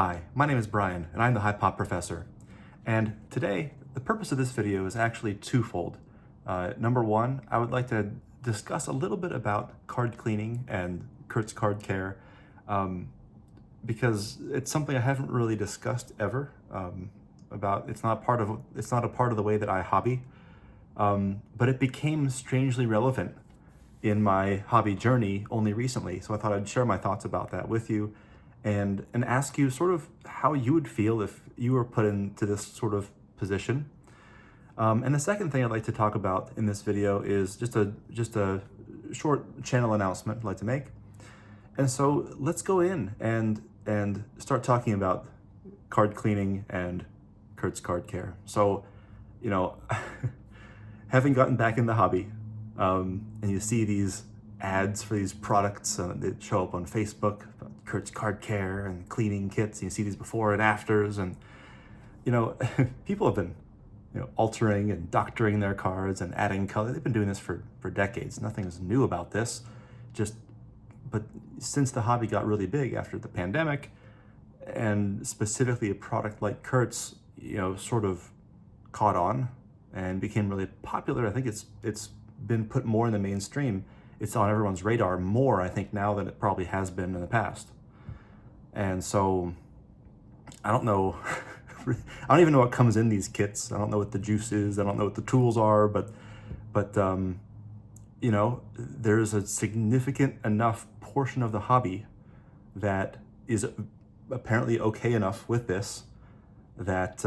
Hi, my name is Brian, and I'm the High Pop Professor. And today, the purpose of this video is actually twofold. Number one, I would like to discuss a little bit about card cleaning and Kurt's card care, because it's something I haven't really discussed ever. It's not a part of the way that I hobby, but it became strangely relevant in my hobby journey only recently. So I thought I'd share my thoughts about that with you and ask you sort of how you would feel if you were put into this sort of position. And the second thing I'd like to talk about in this video is just a short channel announcement I'd like to make. And so let's go in and start talking about card cleaning and Kurt's card care. So, having gotten back in the hobby, and you see these ads for these products that show up on Facebook, Kurt's card care and cleaning kits, and you see these before and afters, and people have been altering and doctoring their cards and adding color. They've been doing this for decades. Nothing is new about this. But since the hobby got really big after the pandemic, and specifically a product like Kurt's, sort of caught on and became really popular, I think it's been put more in the mainstream. It's on everyone's radar more, I think, now than it probably has been in the past. And so, I don't know, I don't even know what comes in these kits. I don't know what the juice is. I don't know what the tools are, but there's a significant enough portion of the hobby that is apparently okay enough with this that,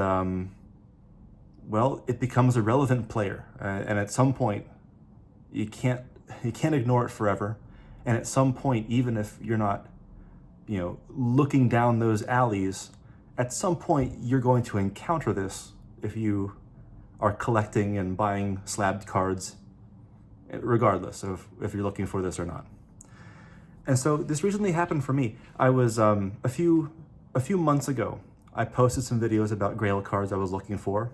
it becomes a relevant player. And at some point, you can't ignore it forever. And at some point, even if you're not, looking down those alleys, at some point you're going to encounter this if you are collecting and buying slabbed cards, regardless of if you're looking for this or not. And so this recently happened for me. I was a few months ago, I posted some videos about Grail cards I was looking for,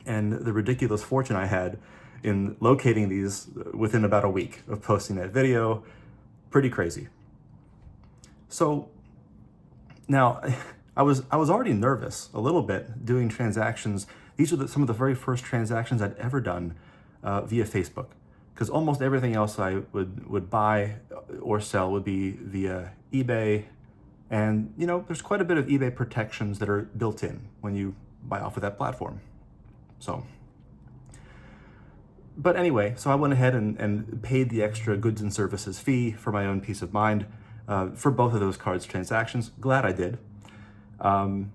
and the ridiculous fortune I had in locating these within about a week of posting that video. Pretty crazy. So now I was already nervous a little bit doing transactions. These are some of the very first transactions I'd ever done via Facebook, because almost everything else I would buy or sell would be via eBay. And there's quite a bit of eBay protections that are built in when you buy off of that platform. But anyway, so I went ahead and paid the extra goods and services fee for my own peace of mind for both of those cards transactions. Glad I did. And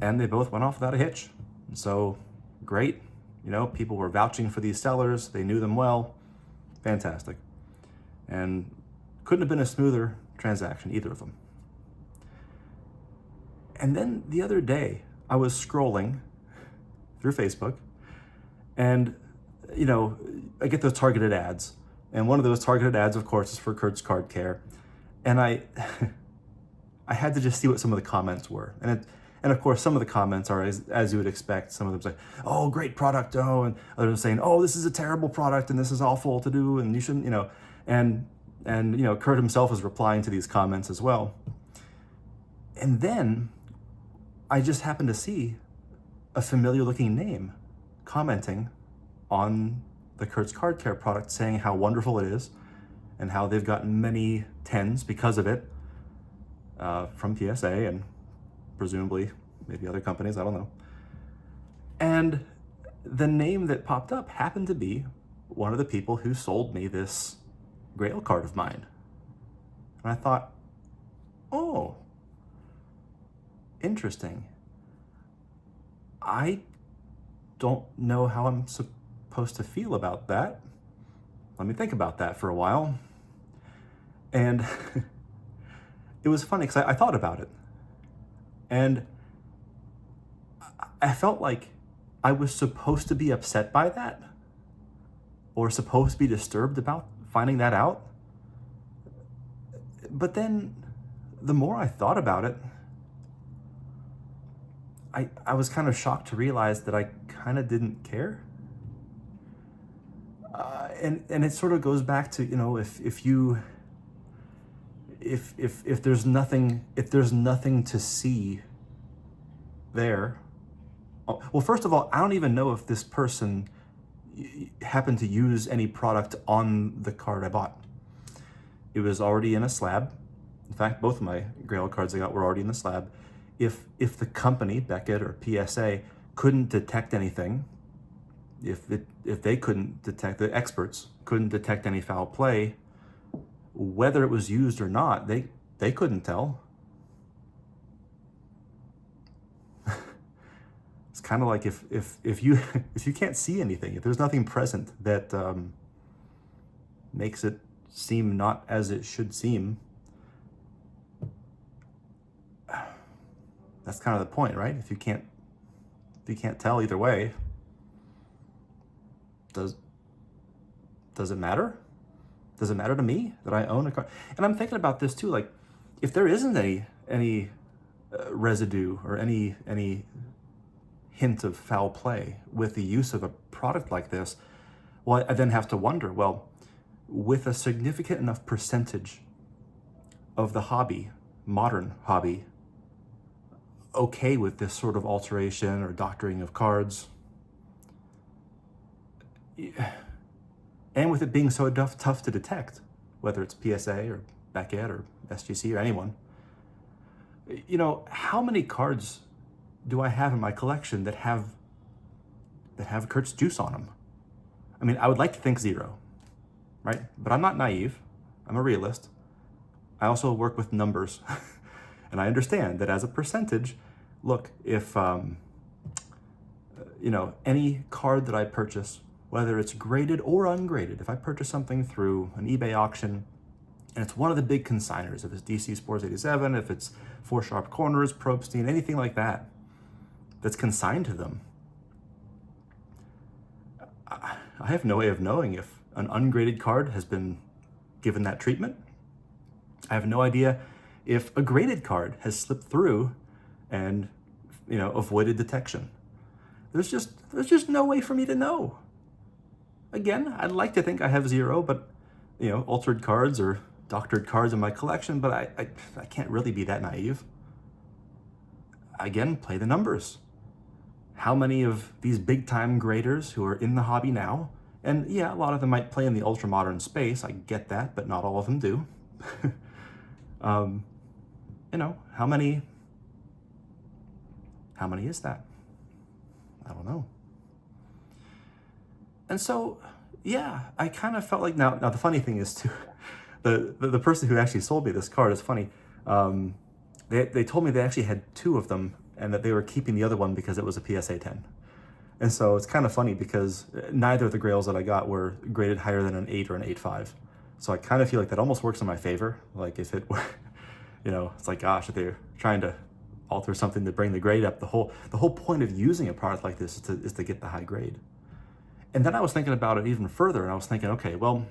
they both went off without a hitch. So great. People were vouching for these sellers. They knew them well. Fantastic. And couldn't have been a smoother transaction, either of them. And then the other day, I was scrolling through Facebook, and I get those targeted ads, and one of those targeted ads, of course, is for Kurt's Card Care, and I had to just see what some of the comments were, and of course some of the comments are as you would expect. Some of them say, "Oh, great product," and others are saying, "Oh, this is a terrible product, and this is awful to do, and you shouldn't," and Kurt himself is replying to these comments as well, and then I just happened to see a familiar-looking name commenting on the Kurt's Card Care product, saying how wonderful it is and how they've gotten many tens because of it from PSA and presumably maybe other companies, I don't know. And the name that popped up happened to be one of the people who sold me this Grail card of mine. And I thought, oh, interesting. I don't know how I'm supposed to feel about that. Let me think about that for a while. And it was funny because I thought about it. And I felt like I was supposed to be upset by that, or supposed to be disturbed about finding that out. But then the more I thought about it, I was kind of shocked to realize that I kind of didn't care. And it sort of goes back to, if you if there's nothing to see there, well, first of all, I don't even know if this person happened to use any product on the card I bought. It was already in a slab. In fact, both of my Grail cards I got were already in the slab. If the company, Beckett or PSA, couldn't detect anything, if they couldn't detect, the experts couldn't detect any foul play, whether it was used or not, they couldn't tell. It's kind of like if you can't see anything, if there's nothing present that makes it seem not as it should seem, that's kind of the point, right? If you can't tell either way, does it matter? Does it matter to me that I own a car? And I'm thinking about this too, like if there isn't any residue or any hint of foul play with the use of a product like this, well, I then have to wonder, well, with a significant enough percentage of the hobby, modern hobby, okay with this sort of alteration or doctoring of cards, and with it being so tough to detect, whether it's PSA or Beckett or SGC or anyone, you know, how many cards do I have in my collection that have Kurt's juice on them? I mean, I would like to think zero, right? But I'm not naive. I'm a realist. I also work with numbers. And I understand that as a percentage, look, if, you know, any card that I purchase, whether it's graded or ungraded, if I purchase something through an eBay auction, and it's one of the big consigners, if it's DC Sports 87, if it's Four Sharp Corners, Probstein, anything like that, that's consigned to them, I have no way of knowing if an ungraded card has been given that treatment. I have no idea if a graded card has slipped through and, you know, avoided detection. There's just no way for me to know. Again, I'd like to think I have zero, but, you know, altered cards or doctored cards in my collection, but I can't really be that naive. Again, play the numbers. How many of these big time graders who are in the hobby now, and yeah, a lot of them might play in the ultra modern space, I get that, but not all of them do. You know, how many is that? I don't know. And so, yeah, I kind of felt like, now the funny thing is too, the person who actually sold me this card is funny. They told me they actually had two of them and that they were keeping the other one because it was a PSA 10. And so it's kind of funny because neither of the Grails that I got were graded higher than an 8 or an 8.5. So I kind of feel like that almost works in my favor. Like if it were, you know, it's like, gosh, if they're trying to alter something to bring the grade up, the whole point of using a product like this is to get the high grade. And then I was thinking about it even further, and I was thinking, okay, well,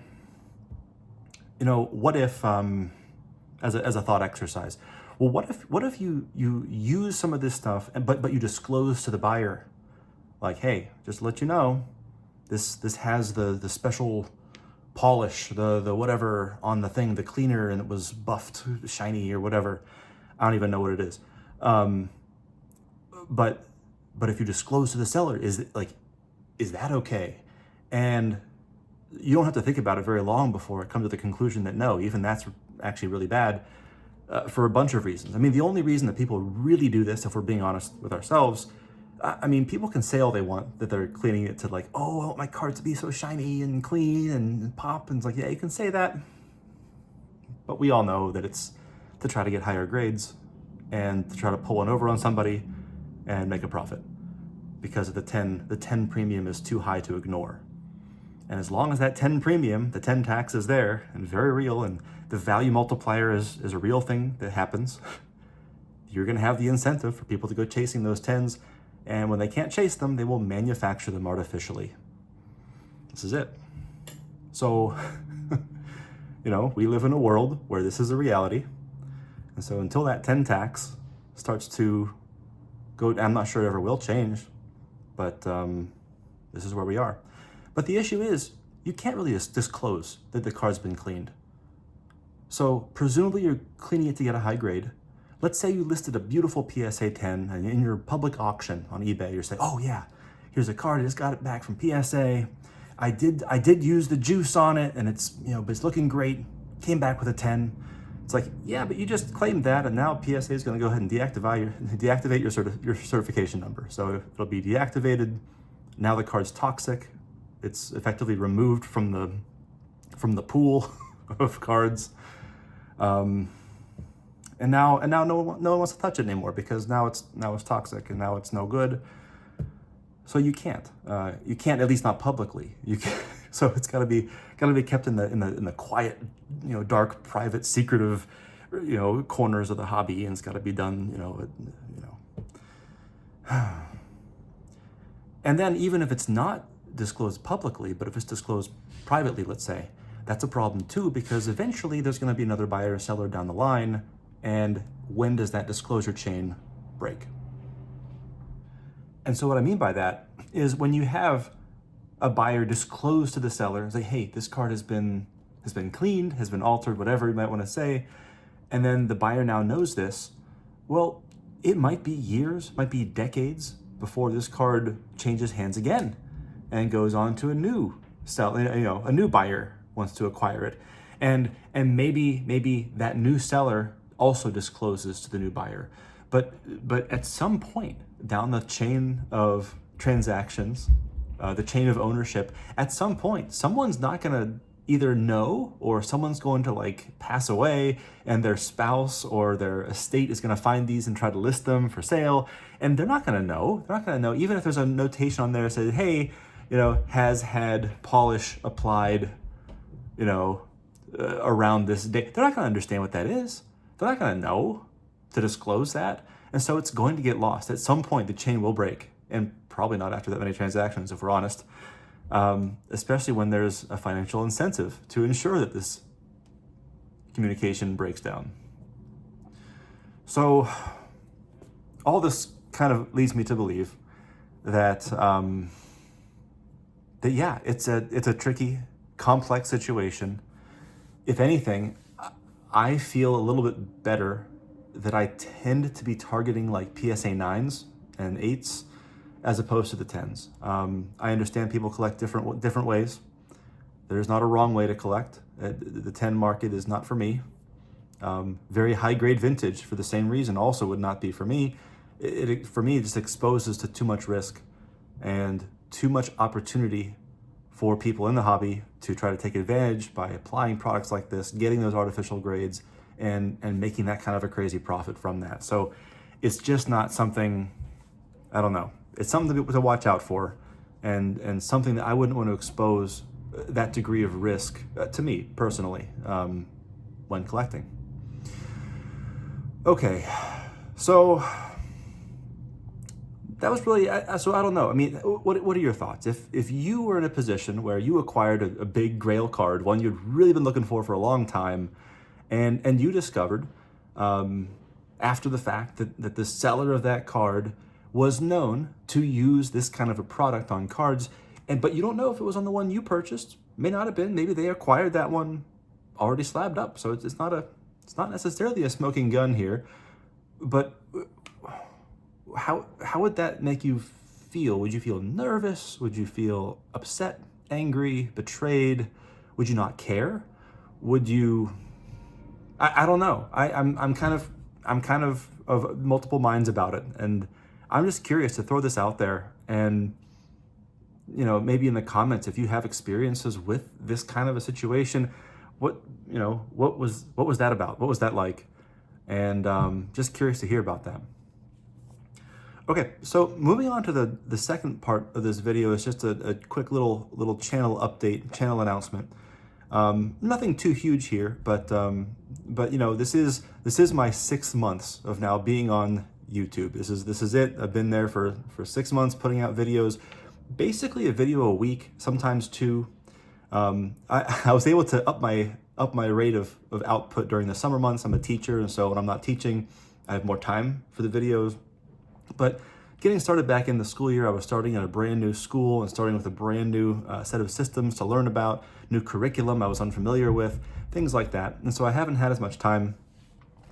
you know, what if, as a thought exercise, well, what if you use some of this stuff, but you disclose to the buyer, like, hey, just to let you know, this has the special polish, the whatever on the thing, the cleaner, and it was buffed, shiny or whatever. I don't even know what it is. But if you disclose to the seller, is that okay? And you don't have to think about it very long before it comes to the conclusion that no, even that's actually really bad, for a bunch of reasons. I mean, the only reason that people really do this, if we're being honest with ourselves, I mean, people can say all they want that they're cleaning it to, like, oh, I want my cards to be so shiny and clean and pop, and it's like, yeah, you can say that, but we all know that it's to try to get higher grades and to try to pull one over on somebody and make a profit because of the 10 premium is too high to ignore. And as long as that 10 premium, the 10 tax is there and very real, and the value multiplier is a real thing that happens, you're going to have the incentive for people to go chasing those 10s. And when they can't chase them, they will manufacture them artificially. This is it. So, you know, we live in a world where this is a reality. And so until that 10 tax starts to go, I'm not sure it ever will change, but this is where we are. But the issue is, you can't really just disclose that the card's been cleaned. So presumably you're cleaning it to get a high grade. Let's say you listed a beautiful PSA 10 and in your public auction on eBay, you're saying, oh yeah, here's a card, I just got it back from PSA. I did use the juice on it and it's, but it's looking great. Came back with a 10. It's like, yeah, but you just claimed that and now PSA is going to go ahead and deactivate your certification number. So it'll be deactivated. Now the card's toxic. It's effectively removed from the pool of cards. And now no one wants to touch it anymore because now it's toxic and now it's no good. So you can't at least not publicly. You can, so it's got to be kept in the quiet, dark, private, secretive, corners of the hobby, and it's got to be done, And then even if it's not disclosed publicly, but if it's disclosed privately, let's say, that's a problem too, because eventually there's going to be another buyer or seller down the line. And when does that disclosure chain break? And so what I mean by that is when you have a buyer disclose to the seller, say, hey, this card has been cleaned, has been altered, whatever you might want to say, and then the buyer now knows this, well, it might be years, might be decades before this card changes hands again and goes on to a new a new buyer wants to acquire it. And maybe that new seller also discloses to the new buyer. But at some point down the chain of transactions, the chain of ownership, at some point, someone's not going to either know, or someone's going to pass away and their spouse or their estate is going to find these and try to list them for sale. And they're not going to know. They're not going to know, even if there's a notation on there that says, hey, has had polish applied, around this date. They're not going to understand what that is. They're not going to know to disclose that. And so it's going to get lost. At some point, the chain will break, and probably not after that many transactions, if we're honest, especially when there's a financial incentive to ensure that this communication breaks down. So all this kind of leads me to believe that, yeah, it's a tricky, complex situation. If anything, I feel a little bit better that I tend to be targeting PSA 9s and 8s as opposed to the 10s. I understand people collect different ways. There's not a wrong way to collect. The 10 market is not for me. Very high grade vintage for the same reason also would not be for me. For me, it just exposes to too much risk and too much opportunity for people in the hobby to try to take advantage by applying products like this, getting those artificial grades, and making that kind of a crazy profit from that. So it's just not something, I don't know. It's something to watch out for, and something that I wouldn't want to expose that degree of risk to me personally when collecting. Okay, so that was really, so I don't know. I mean, what are your thoughts? If you were in a position where you acquired a big grail card, one you'd really been looking for a long time, and you discovered after the fact that the seller of that card was known to use this kind of a product on cards, but you don't know if it was on the one you purchased. May not have been. Maybe they acquired that one already slabbed up. So it's not necessarily a smoking gun here, but how would that make you feel? Would you feel nervous? Would you feel upset, angry, betrayed? Would you not care? Would you? I don't know. I'm kind of multiple minds about it, and I'm just curious to throw this out there, and maybe in the comments if you have experiences with this kind of a situation, what was that about? What was that like? And just curious to hear about that. Okay, so moving on to the second part of this video is just a quick little channel update, channel announcement. Nothing too huge here, but this is my 6 months of now being on YouTube. This is it. I've been there for 6 months putting out videos, basically a video a week, sometimes two. I was able to up my rate of output during the summer months. I'm a teacher, and so when I'm not teaching, I have more time for the videos. But getting started back in the school year. I was starting at a brand new school and starting with a brand new set of systems to learn about, new curriculum I was unfamiliar with, things like that. And so I haven't had as much time.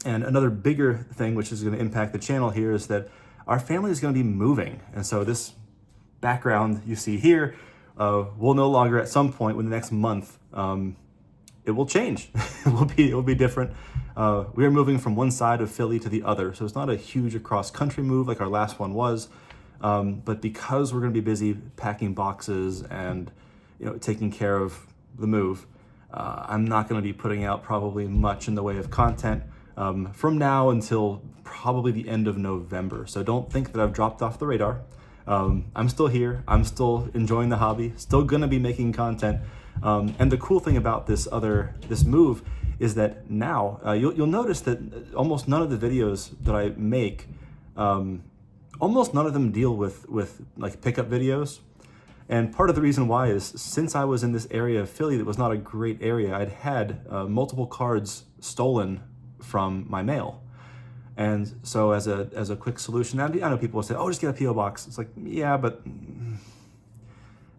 And another bigger thing, which is going to impact the channel here, is that our family is going to be moving. And so this background you see here will no longer, at some point in the next month, it will change. It will be different. We are moving from one side of Philly to the other, so it's not a huge across-country move like our last one was. But because we're going to be busy packing boxes and taking care of the move, I'm not going to be putting out probably much in the way of content from now until probably the end of November. So don't think that I've dropped off the radar. I'm still here. I'm still enjoying the hobby. Still going to be making content. And the cool thing about this move is that now you'll notice that almost none of the videos that I make, almost none of them deal with like pickup videos. And part of the reason why is since I was in this area of Philly that was not a great area, I'd had multiple cards stolen from my mail. And so as a quick solution, I know people will say, oh, just get a P.O. box. It's like, yeah, but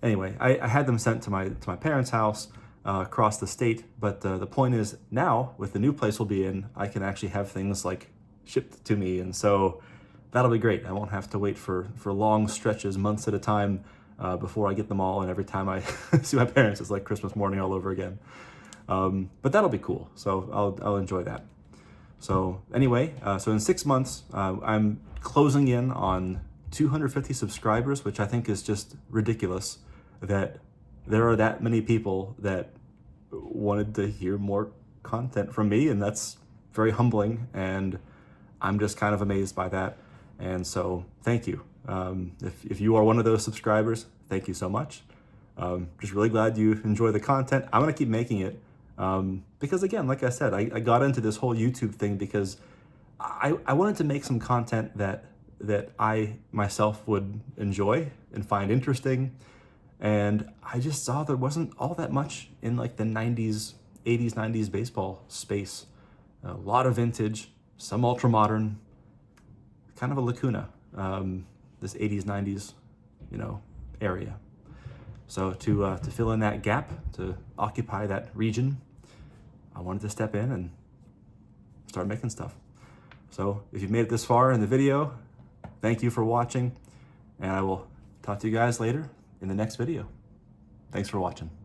anyway, I had them sent to my parents' house across the state. But the point is now with the new place we'll be in, I can actually have things like shipped to me. And so that'll be great. I won't have to wait for long stretches, months at a time before I get them all. And every time I see my parents, it's like Christmas morning all over again. But that'll be cool. So I'll enjoy that. So anyway, so in 6 months, I'm closing in on 250 subscribers, which I think is just ridiculous that there are that many people that wanted to hear more content from me, and that's very humbling, and I'm just kind of amazed by that. And so thank you. If you are one of those subscribers, thank you so much. Just really glad you enjoy the content. I'm gonna keep making it. Because again, like I said, I got into this whole YouTube thing because I wanted to make some content that I myself would enjoy and find interesting. And I just saw there wasn't all that much in like the 80s, 90s baseball space. A lot of vintage, some ultra modern, kind of a lacuna, this 80s, 90s, area. So to fill in that gap, to occupy that region, I wanted to step in and start making stuff. So if you've made it this far in the video, thank you for watching, and I will talk to you guys later in the next video. Thanks for watching.